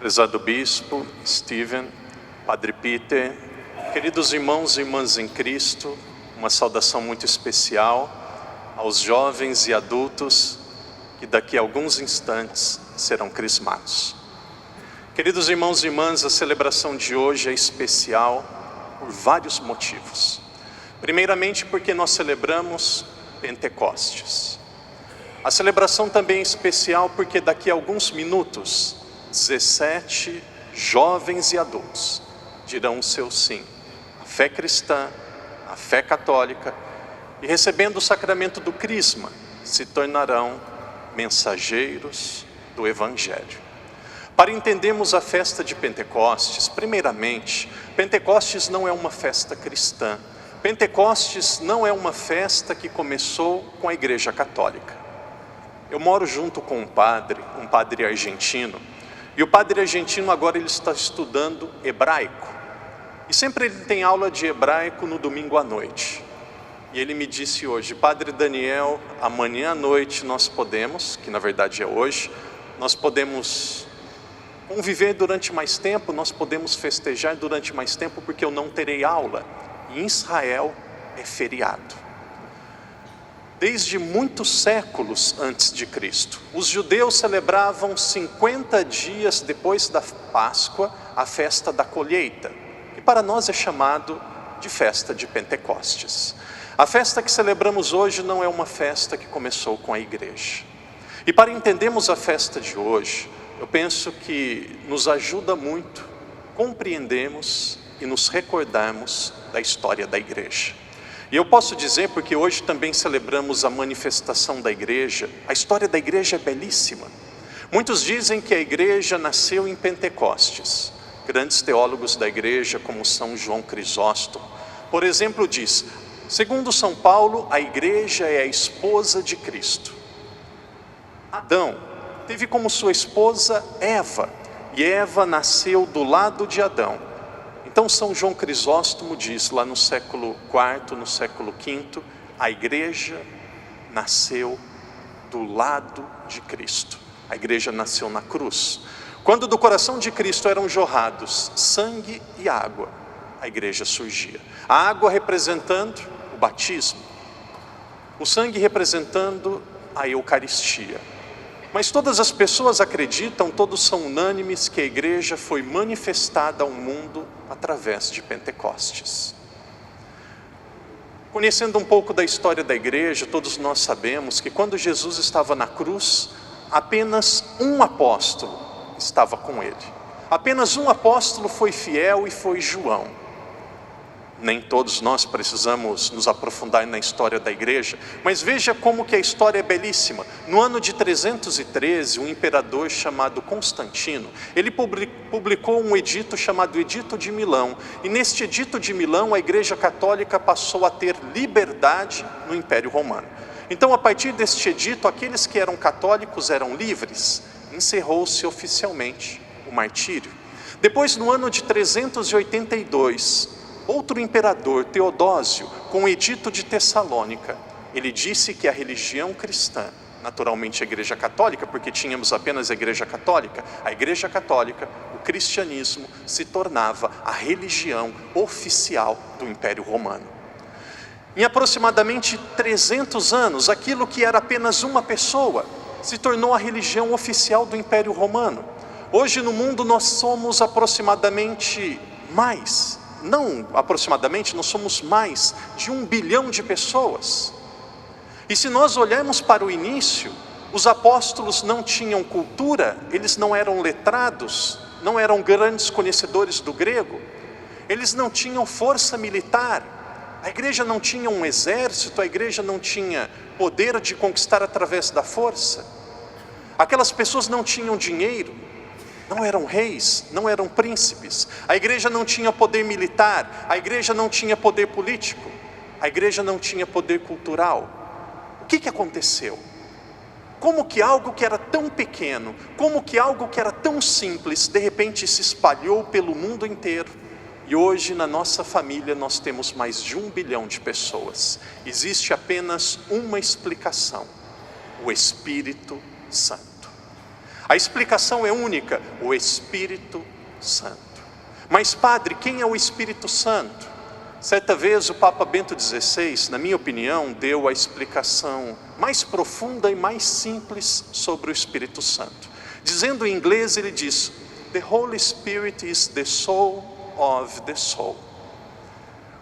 Prezado Bispo, Steven, Padre Peter, queridos irmãos e irmãs em Cristo, uma saudação muito especial aos jovens e adultos que daqui a alguns instantes serão crismados. Queridos irmãos e irmãs, a celebração de hoje é especial por vários motivos. Primeiramente porque nós celebramos Pentecostes. A celebração também é especial porque daqui a alguns minutos, 17 jovens e adultos dirão o seu sim à fé cristã, à fé católica, e recebendo o sacramento do crisma, se tornarão mensageiros do Evangelho. Para entendermos a festa de Pentecostes, primeiramente, Pentecostes não é uma festa cristã. Pentecostes não é uma festa que começou com a Igreja Católica. Eu moro junto com um padre argentino, e o padre argentino agora ele está estudando hebraico. E sempre ele tem aula de hebraico no domingo à noite. E ele me disse hoje: Padre Daniel, amanhã à noite nós podemos, que na verdade é hoje, nós podemos conviver durante mais tempo, nós podemos festejar durante mais tempo, porque eu não terei aula. Em Israel é feriado. Desde muitos séculos antes de Cristo, os judeus celebravam 50 dias depois da Páscoa a festa da colheita, que para nós é chamado de festa de Pentecostes. A festa que celebramos hoje não é uma festa que começou com a igreja. E para entendermos a festa de hoje, eu penso que nos ajuda muito compreendermos e nos recordarmos da história da igreja. E eu posso dizer, porque hoje também celebramos a manifestação da igreja, a história da igreja é belíssima. Muitos dizem que a igreja nasceu em Pentecostes. Grandes teólogos da igreja, como São João Crisóstomo, por exemplo, diz: segundo São Paulo, a igreja é a esposa de Cristo. Adão teve como sua esposa Eva, e Eva nasceu do lado de Adão. Então São João Crisóstomo diz, lá no século IV, no século V, a igreja nasceu do lado de Cristo. A igreja nasceu na cruz. Quando do coração de Cristo eram jorrados sangue e água, a igreja surgia. A água representando o batismo, o sangue representando a Eucaristia. Mas todas as pessoas acreditam, todos são unânimes, que a igreja foi manifestada ao mundo através de Pentecostes. Conhecendo um pouco da história da igreja, todos nós sabemos que quando Jesus estava na cruz, apenas um apóstolo estava com ele. Apenas um apóstolo foi fiel e foi João. Nem todos nós precisamos nos aprofundar na história da igreja, mas veja como que a história é belíssima. No ano de 313, um imperador chamado Constantino, ele publicou um edito chamado Edito de Milão, e neste Edito de Milão a igreja católica passou a ter liberdade no Império Romano. Então, a partir deste edito, aqueles que eram católicos eram livres. Encerrou-se oficialmente o martírio. Depois, no ano de 382, outro imperador, Teodósio, com o edito de Tessalônica, ele disse que a religião cristã, naturalmente a igreja católica, porque tínhamos apenas a igreja católica, o cristianismo se tornava a religião oficial do Império Romano. Em aproximadamente 300 anos, aquilo que era apenas uma pessoa, se tornou a religião oficial do Império Romano. Hoje no mundo nós somos aproximadamente mais, não aproximadamente, nós somos mais de 1 bilhão de pessoas. E se nós olharmos para o início, os apóstolos não tinham cultura, eles não eram letrados, não eram grandes conhecedores do grego, eles não tinham força militar, a igreja não tinha um exército, a igreja não tinha poder de conquistar através da força. Aquelas pessoas não tinham dinheiro, não eram reis, não eram príncipes. A igreja não tinha poder militar, a igreja não tinha poder político, a igreja não tinha poder cultural. O que aconteceu? Como que algo que era tão pequeno, como que algo que era tão simples, de repente se espalhou pelo mundo inteiro? E hoje na nossa família nós temos mais de 1 bilhão de pessoas. Existe apenas uma explicação: o Espírito Santo. A A explicação é única: o Espírito Santo. Mas padre, quem é o Espírito Santo? Certa vez o Papa Bento XVI, na minha opinião, deu a explicação mais profunda e mais simples sobre o Espírito Santo. Dizendo em inglês, ele diz: The Holy Spirit is the soul of the soul.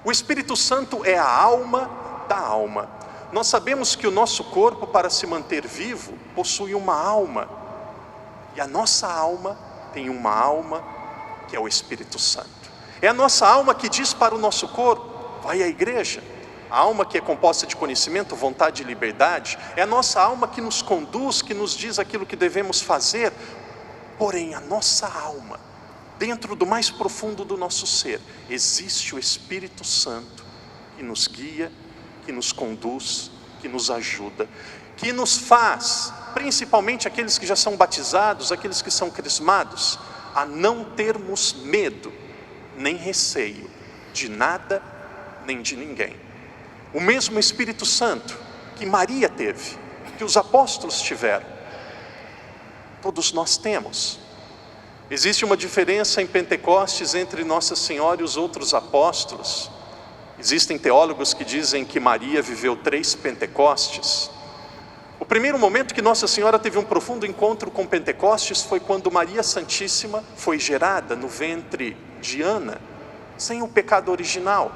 O Espírito Santo é a alma da alma. Nós sabemos que o nosso corpo, para se manter vivo, possui uma alma. E a nossa alma tem uma alma que é o Espírito Santo. É a nossa alma que diz para o nosso corpo: vai à igreja. A alma que é composta de conhecimento, vontade e liberdade. É a nossa alma que nos conduz, que nos diz aquilo que devemos fazer. Porém, a nossa alma, dentro do mais profundo do nosso ser, existe o Espírito Santo que nos guia, que nos conduz, que nos ajuda, que nos faz, principalmente aqueles que já são batizados, aqueles que são crismados, a não termos medo, nem receio de nada, nem de ninguém. O mesmo Espírito Santo que Maria teve, que os apóstolos tiveram, todos nós temos. Existe uma diferença em Pentecostes entre Nossa Senhora e os outros apóstolos. Existem teólogos que dizem que Maria viveu 3 Pentecostes. O primeiro momento que Nossa Senhora teve um profundo encontro com Pentecostes foi quando Maria Santíssima foi gerada no ventre de Ana, sem o pecado original.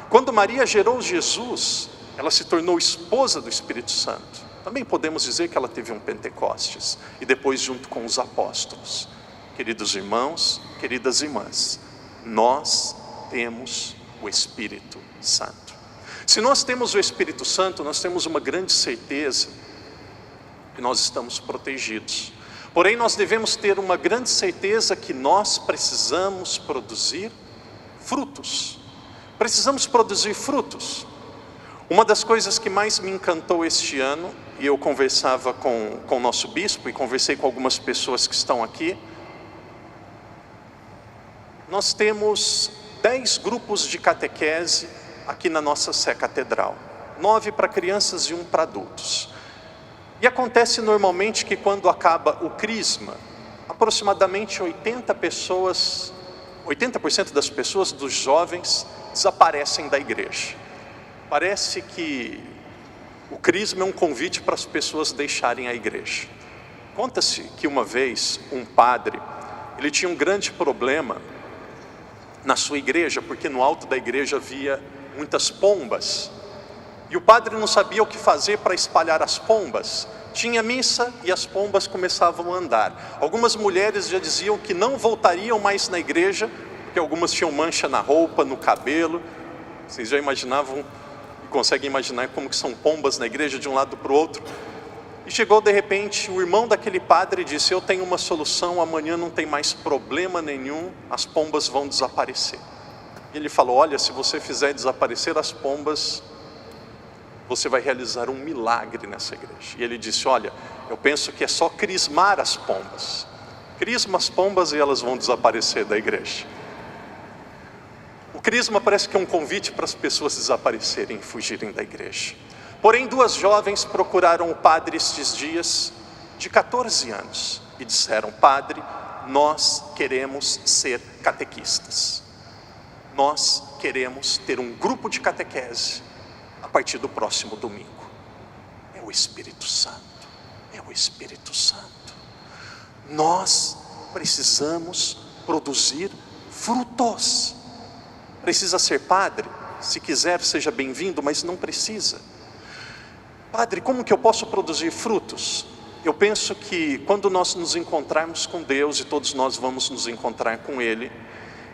Quando Maria gerou Jesus, ela se tornou esposa do Espírito Santo. Também podemos dizer que ela teve um Pentecostes, e depois junto com os apóstolos. Queridos irmãos, queridas irmãs, nós temos o Espírito Santo. Se nós temos o Espírito Santo, nós temos uma grande certeza que nós estamos protegidos. Porém, nós devemos ter uma grande certeza que nós precisamos produzir frutos. Precisamos produzir frutos. Uma das coisas que mais me encantou este ano, e eu conversava com o nosso bispo e conversei com algumas pessoas que estão aqui, nós temos 10 grupos de catequese aqui na nossa Sé Catedral. 9 para crianças e 1 para adultos. E acontece normalmente que quando acaba o crisma, aproximadamente 80% das pessoas, dos jovens, desaparecem da igreja. Parece que o crisma é um convite para as pessoas deixarem a igreja. Conta-se que uma vez um padre, ele tinha um grande problema na sua igreja, porque no alto da igreja havia muitas pombas, e o padre não sabia o que fazer para espalhar as pombas. Tinha missa e as pombas começavam a andar. Algumas mulheres já diziam que não voltariam mais na igreja, porque algumas tinham mancha na roupa, no cabelo. Vocês já imaginavam, conseguem imaginar como que são pombas na igreja de um lado para o outro? E chegou de repente o irmão daquele padre e disse: eu tenho uma solução, amanhã não tem mais problema nenhum, as pombas vão desaparecer. E ele falou: olha, se você fizer desaparecer as pombas, você vai realizar um milagre nessa igreja. E ele disse: olha, eu penso que é só crismar as pombas. Crisma as pombas e elas vão desaparecer da igreja. O crisma parece que é um convite para as pessoas desaparecerem e fugirem da igreja. Porém, 2 jovens procuraram o padre estes dias, de 14 anos, e disseram: padre, nós queremos ser catequistas. Nós queremos ter um grupo de catequese a partir do próximo domingo. É o Espírito Santo, é o Espírito Santo. Nós precisamos produzir frutos. Precisa ser padre? Se quiser, seja bem-vindo, mas não precisa. Padre, como que eu posso produzir frutos? Eu penso que quando nós nos encontrarmos com Deus, e todos nós vamos nos encontrar com Ele,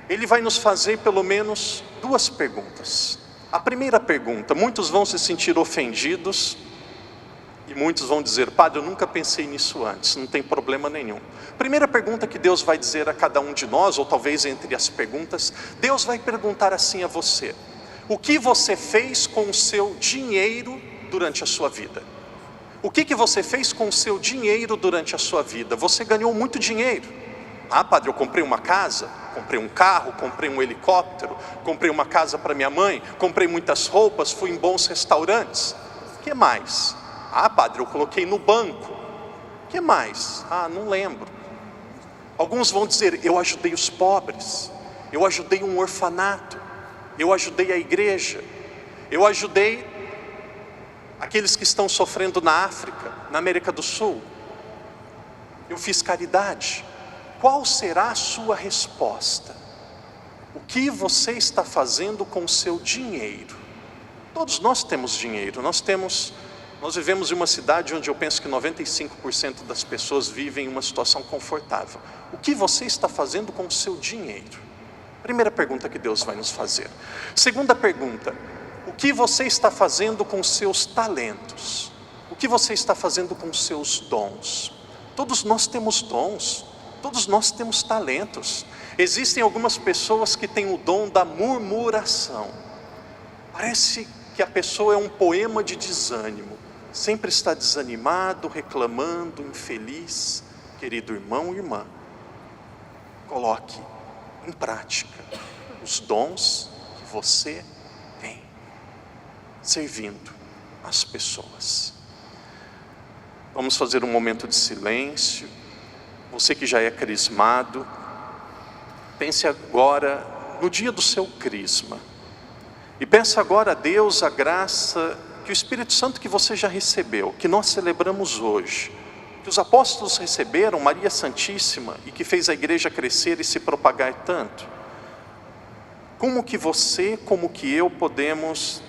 Ele vai nos fazer pelo menos 2 perguntas. A primeira pergunta, muitos vão se sentir ofendidos, e muitos vão dizer: padre, eu nunca pensei nisso antes. Não tem problema nenhum. Primeira pergunta que Deus vai dizer a cada um de nós, ou talvez entre as perguntas, Deus vai perguntar assim a você: o que você fez com o seu dinheiro durante a sua vida? O que você fez com o seu dinheiro durante a sua vida? Você ganhou muito dinheiro. Ah, padre, eu comprei uma casa, comprei um carro, comprei um helicóptero, comprei uma casa para minha mãe, comprei muitas roupas, fui em bons restaurantes. O que mais? Ah, padre, eu coloquei no banco. O que mais? Ah, não lembro. Alguns vão dizer, eu ajudei os pobres, eu ajudei um orfanato, eu ajudei a igreja, eu ajudei aqueles que estão sofrendo na África, na América do Sul. Eu fiz caridade. Qual será a sua resposta? O que você está fazendo com o seu dinheiro? Todos nós temos dinheiro, nós vivemos em uma cidade onde eu penso que 95% das pessoas vivem em uma situação confortável. O que você está fazendo com o seu dinheiro? Primeira pergunta que Deus vai nos fazer. Segunda pergunta, o que você está fazendo com os seus talentos? O que você está fazendo com os seus dons? Todos nós temos dons, todos nós temos talentos. Existem algumas pessoas que têm o dom da murmuração. Parece que a pessoa é um poema de desânimo. Sempre está desanimado, reclamando, infeliz. Querido irmão e irmã, coloque em prática os dons que você tem, servindo as pessoas. Vamos fazer um momento de silêncio. Você que já é crismado, pense agora no dia do seu crisma. E peça agora a Deus a graça que o Espírito Santo que você já recebeu, que nós celebramos hoje, que os apóstolos receberam, Maria Santíssima, e que fez a igreja crescer e se propagar tanto. Como que você, como que eu podemos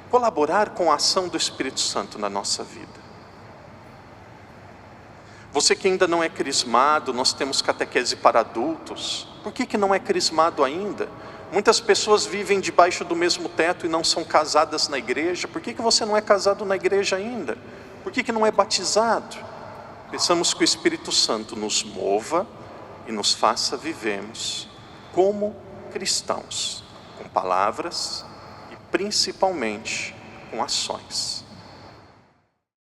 colaborar com a ação do Espírito Santo na nossa vida? Você que ainda não é crismado, nós temos catequese para adultos. Por que não é crismado ainda? Muitas pessoas vivem debaixo do mesmo teto e não são casadas na igreja. Por que você não é casado na igreja ainda? Por que não é batizado? Peçamos que o Espírito Santo nos mova e nos faça vivermos como cristãos, com palavras e principalmente com ações.